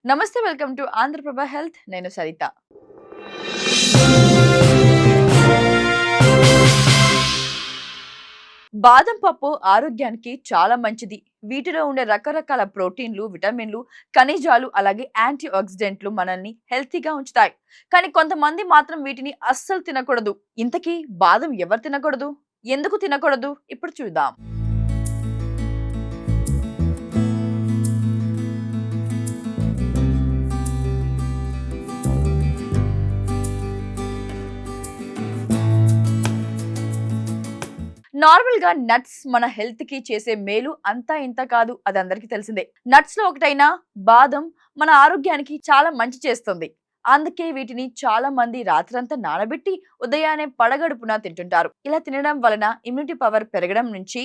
నమస్తే, welcome to Andhraprabha health. నేను సరిత. బాదం పప్పు ఆరోగ్యానికి చాలా మంచిది. వీటిలో ఉండే రకరకాల ప్రోటీన్లు, విటమిన్లు, ఖనిజాలు అలాగే యాంటీ ఆక్సిడెంట్లు మనల్ని హెల్తీగా ఉంచుతాయి. కానీ కొంతమంది మాత్రం వీటిని అస్సలు తినకూడదు. ఇంతకీ బాదం ఎవరు తినకూడదు? ఎందుకు తినకూడదు? ఇప్పుడు చూద్దాం. నార్మల్ గా నట్స్ మన హెల్త్ కి చేసే మేలు అంతా ఇంత కాదు, అది అందరికీ తెలిసిందే. నట్స్ లో ఒకటైన బాదం మన ఆరోగ్యానికి చాలా మంచి చేస్తుంది. అందుకే వీటిని చాలా మంది రాత్రంతా నానబెట్టి ఉదయాన్నే పడగడుపున తింటుంటారు. ఇలా తినడం వలన ఇమ్యూనిటీ పవర్ పెరగడం నుంచి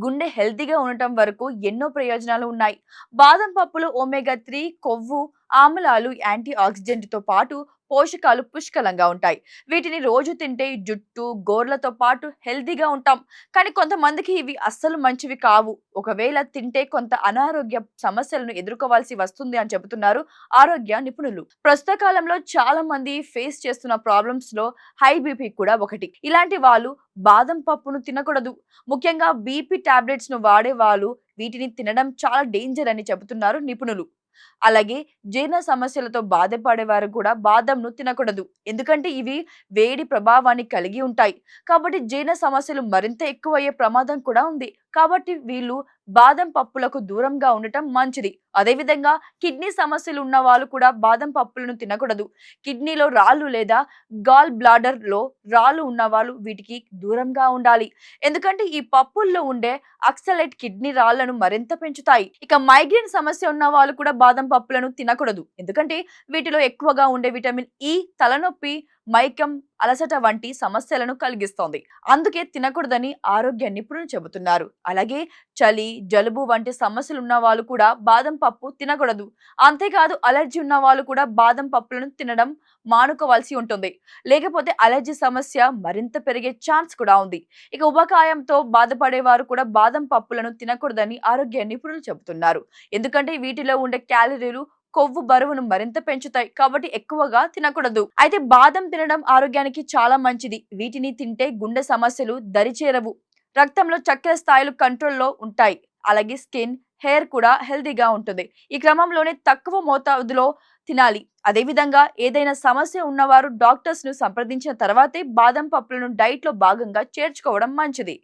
గుండె హెల్తీగా ఉండటం వరకు ఎన్నో ప్రయోజనాలు ఉన్నాయి. బాదం పప్పులో ఒమేగా 3 కొవ్వు, ఆమ్లాలు, యాంటీ ఆక్సిడెంట్ తో పాటు పోషకాలు పుష్కలంగా ఉంటాయి. వీటిని రోజు తింటే జుట్టు, గోర్లతో పాటు హెల్తీగా ఉంటాం. కానీ కొంతమందికి ఇవి అస్సలు మంచివి కావు. ఒకవేళ తింటే కొంత అనారోగ్య సమస్యలను ఎదుర్కోవాల్సి వస్తుంది అని చెబుతున్నారు ఆరోగ్య నిపుణులు. ప్రస్తుత కాలంలో చాలా మంది ఫేస్ చేస్తున్న ప్రాబ్లమ్స్ లో హై బీపీ కూడా ఒకటి. ఇలాంటి వాళ్ళు బాదం పప్పును తినకూడదు. ముఖ్యంగా బీపీ టాబ్లెట్స్ ను వాడే వాళ్ళు వీటిని తినడం చాలా డేంజర్ అని చెబుతున్నారు నిపుణులు. అలాగే జీర్ణ సమస్యలతో బాధపడేవారు కూడా బాదంను తినకూడదు. ఎందుకంటే ఇవి వేడి ప్రభావాన్ని కలిగి ఉంటాయి. కాబట్టి జీర్ణ సమస్యలు మరింత ఎక్కువయ్యే ప్రమాదం కూడా ఉంది. కాబట్టి వీళ్ళు బాదం పప్పులకు దూరంగా ఉండటం మంచిది. అదేవిధంగా కిడ్నీ సమస్యలు ఉన్న వాళ్ళు కూడా బాదం పప్పులను తినకూడదు. కిడ్నీలో రాళ్ళు లేదా గాల్ బ్లాడర్ లో రాళ్ళు ఉన్న వాళ్ళు వీటికి దూరంగా ఉండాలి. ఎందుకంటే ఈ పప్పుల్లో ఉండే ఆక్సలేట్ కిడ్నీ రాళ్లను మరింత పెంచుతాయి. ఇక మైగ్రేన్ సమస్య ఉన్న వాళ్ళు కూడా బాదం పప్పులను తినకూడదు. ఎందుకంటే వీటిలో ఎక్కువగా ఉండే విటమిన్ ఈ తలనొప్పి, మైకం, అలసట వంటి సమస్యలను కలిగిస్తోంది. అందుకే తినకూడదని ఆరోగ్య నిపుణులు చెబుతున్నారు. అలాగే చలి, జలుబు వంటి సమస్యలు ఉన్న వాళ్ళు కూడా బాదం పప్పు తినకూడదు. అంతేకాదు అలర్జీ ఉన్న వాళ్ళు కూడా బాదం పప్పులను తినడం మానుకోవాల్సి ఉంటుంది. లేకపోతే అలర్జీ సమస్య మరింత పెరిగే ఛాన్స్ కూడా ఉంది. ఇక ఉబకాయంతో బాధపడేవారు కూడా బాదం పప్పులను తినకూడదని ఆరోగ్య నిపుణులు చెబుతున్నారు. ఎందుకంటే వీటిలో ఉండే క్యాలరీలు కొవ్వు బరువును మరింత పెంచుతాయి. కాబట్టి ఎక్కువగా తినకూడదు. అయితే బాదం తినడం ఆరోగ్యానికి చాలా మంచిది. వీటిని తింటే గుండె సమస్యలు దరిచేరవు. రక్తంలో చక్కెర స్థాయిలు కంట్రోల్లో ఉంటాయి. అలాగే స్కిన్, హెయిర్ కూడా హెల్తీగా ఉంటుంది. ఈ క్రమంలోనే తక్కువ మోతాదులో తినాలి. అదేవిధంగా ఏదైనా సమస్య ఉన్నవారు డాక్టర్స్ ను సంప్రదించిన తర్వాతే బాదం పప్పులను డైట్ లో భాగంగా చేర్చుకోవడం మంచిది.